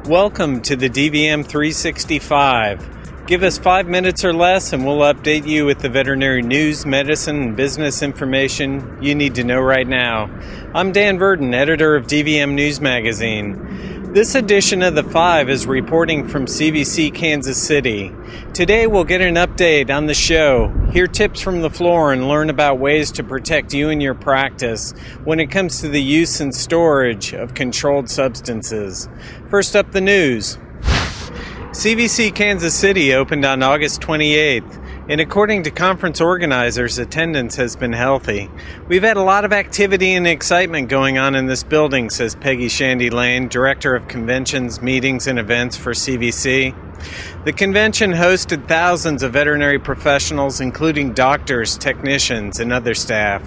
Welcome to the dvm360. Give us 5 minutes or less and we'll update you with the veterinary news, medicine, and business information you need to know right now. I'm Dan Verdon, editor of DVM News Magazine. This edition of The 5 is reporting from CVC Kansas City. Today we'll get an update on the show, hear tips from the floor, and learn about ways to protect you and your practice when it comes to the use and storage of controlled substances. First up, the news. CVC Kansas City opened on August 28th, and according to conference organizers, attendance has been healthy. We've had a lot of activity and excitement going on in this building, says Peggy Shandy Lane, Director of Conventions, Meetings, and Events for CVC. The convention hosted thousands of veterinary professionals, including doctors, technicians, and other staff.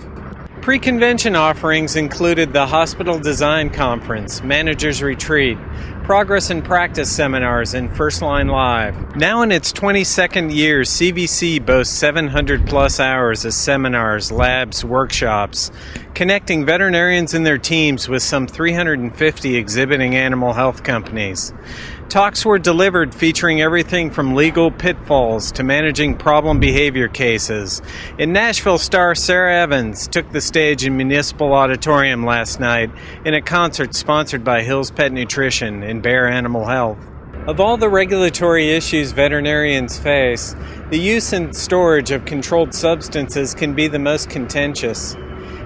Pre-convention offerings included the Hospital Design Conference, Managers Retreat, Progress and Practice Seminars, and First Line Live. Now in its 22nd year, CVC boasts 700 plus hours of seminars, labs, workshops, connecting veterinarians and their teams with some 350 exhibiting animal health companies. Talks were delivered featuring everything from legal pitfalls to managing problem behavior cases. In Nashville, star Sarah Evans took the stage in Municipal Auditorium last night in a concert sponsored by Hill's Pet Nutrition and Bear Animal Health. Of all the regulatory issues veterinarians face, the use and storage of controlled substances can be the most contentious.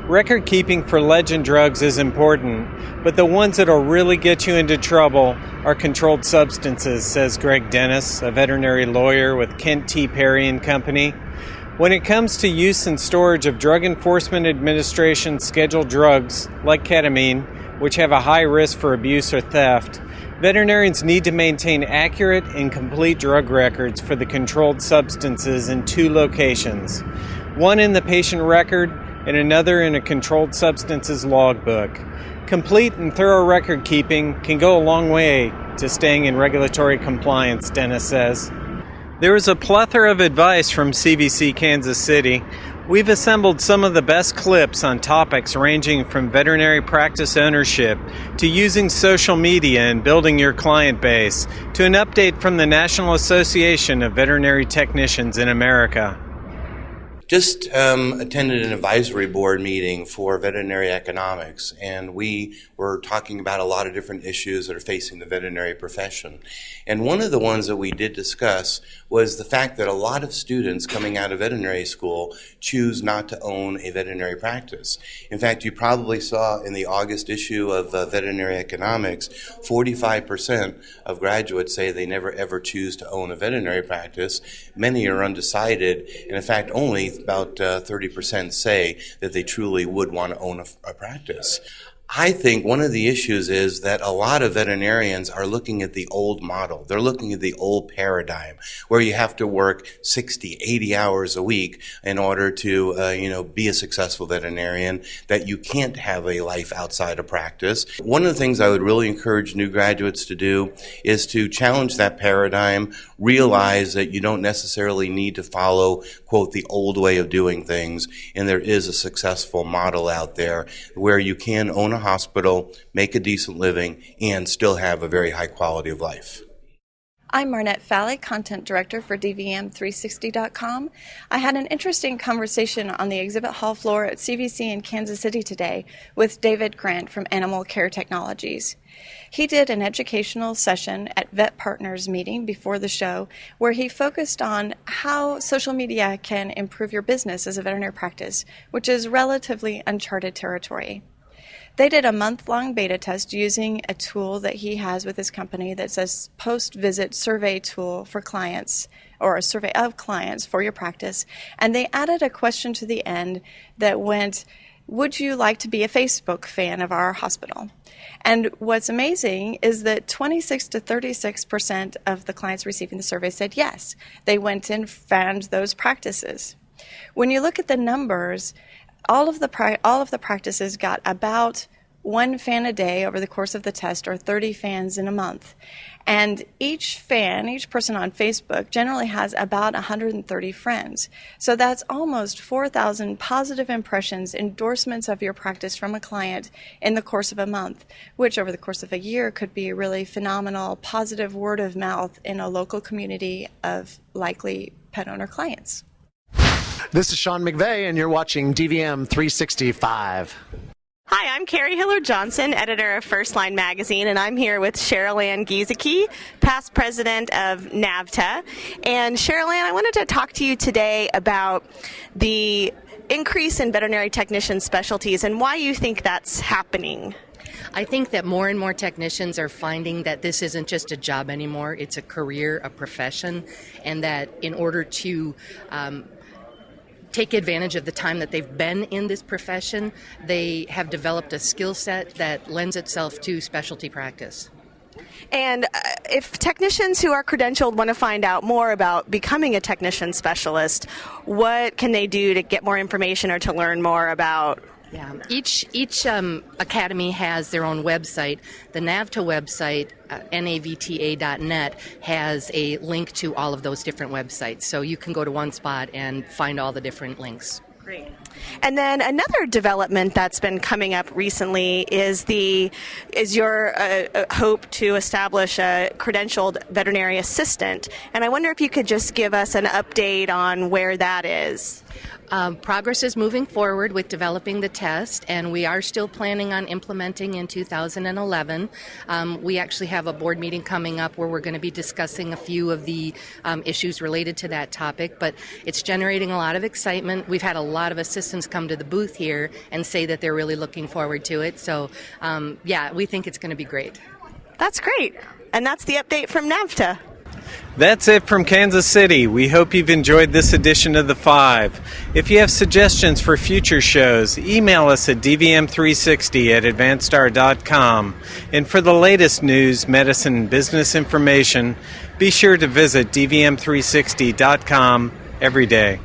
Record keeping for legend drugs is important, but the ones that'll really get you into trouble are controlled substances, says Greg Dennis, a veterinary lawyer with Kent T. Perry and Company. When it comes to use and storage of Drug Enforcement Administration scheduled drugs like ketamine, which have a high risk for abuse or theft, veterinarians need to maintain accurate and complete drug records for the controlled substances in 2 locations, one in the patient record and another in a controlled substances logbook. Complete and thorough record keeping can go a long way to staying in regulatory compliance, Dennis says. There is a plethora of advice from CVC Kansas City. We've assembled some of the best clips on topics ranging from veterinary practice ownership to using social media and building your client base to an update from the National Association of Veterinary Technicians in America. Just attended an advisory board meeting for veterinary economics, and we were talking about a lot of different issues that are facing the veterinary profession. And one of the ones that we did discuss was the fact that a lot of students coming out of veterinary school choose not to own a veterinary practice. In fact, you probably saw in the August issue of Veterinary Economics, 45% of graduates say they never ever choose to own a veterinary practice. Many are undecided, and in fact, only about 30% say that they truly would want to own a practice. I think one of the issues is that a lot of veterinarians are looking at the old model. They're looking at the old paradigm where you have to work 60, 80 hours a week in order to, be a successful veterinarian, that you can't have a life outside of practice. One of the things I would really encourage new graduates to do is to challenge that paradigm, realize that you don't necessarily need to follow, quote, the old way of doing things, and there is a successful model out there where you can own a hospital, make a decent living, and still have a very high quality of life. I'm Marnette Falley, Content Director for dvm360.com. I had an interesting conversation on the exhibit hall floor at CVC in Kansas City today with David Grant from Animal Care Technologies. He did an educational session at Vet Partners meeting before the show where he focused on how social media can improve your business as a veterinary practice, which is relatively uncharted territory. They did a month-long beta test using a tool that he has with his company that's a post-visit survey tool for clients, or a survey of clients for your practice. And they added a question to the end that went, would you like to be a Facebook fan of our hospital? And what's amazing is that 26 to 36% of the clients receiving the survey said yes. They went and found those practices. When you look at the numbers, all of the practices got about 1 fan a day over the course of the test, or 30 fans in a month. And each person on Facebook generally has about 130 friends. So that's almost 4,000 positive impressions, endorsements of your practice from a client in the course of a month, which over the course of a year could be a really phenomenal positive word of mouth in a local community of likely pet owner clients. This is Sean McVeigh, and you're watching DVM 365. Hi, I'm Carrie Hiller-Johnson, editor of First Line Magazine, and I'm here with Cheryl Ann Giesecke, past president of NAVTA. And Cheryl Ann, I wanted to talk to you today about the increase in veterinary technician specialties and why you think that's happening. I think that more and more technicians are finding that this isn't just a job anymore, it's a career, a profession, and that in order to take advantage of the time that they've been in this profession, they have developed a skill set that lends itself to specialty practice. And if technicians who are credentialed want to find out more about becoming a technician specialist, what can they do to get more information or to learn more about? Yeah, each academy has their own website. The NAVTA website, navta.net, has a link to all of those different websites. So you can go to one spot and find all the different links. Great. And then another development that's been coming up recently is your hope to establish a credentialed veterinary assistant. And I wonder if you could just give us an update on where that is. Progress is moving forward with developing the test, and we are still planning on implementing in 2011. We actually have a board meeting coming up where we're going to be discussing a few of the issues related to that topic, but it's generating a lot of excitement. We've had a lot of assistants come to the booth here and say that they're really looking forward to it. So, we think it's going to be great. That's great. And that's the update from NAVTA. That's it from Kansas City. We hope you've enjoyed this edition of The Five. If you have suggestions for future shows, email us at dvm360@advancedstar.com. And for the latest news, medicine, and business information, be sure to visit dvm360.com every day.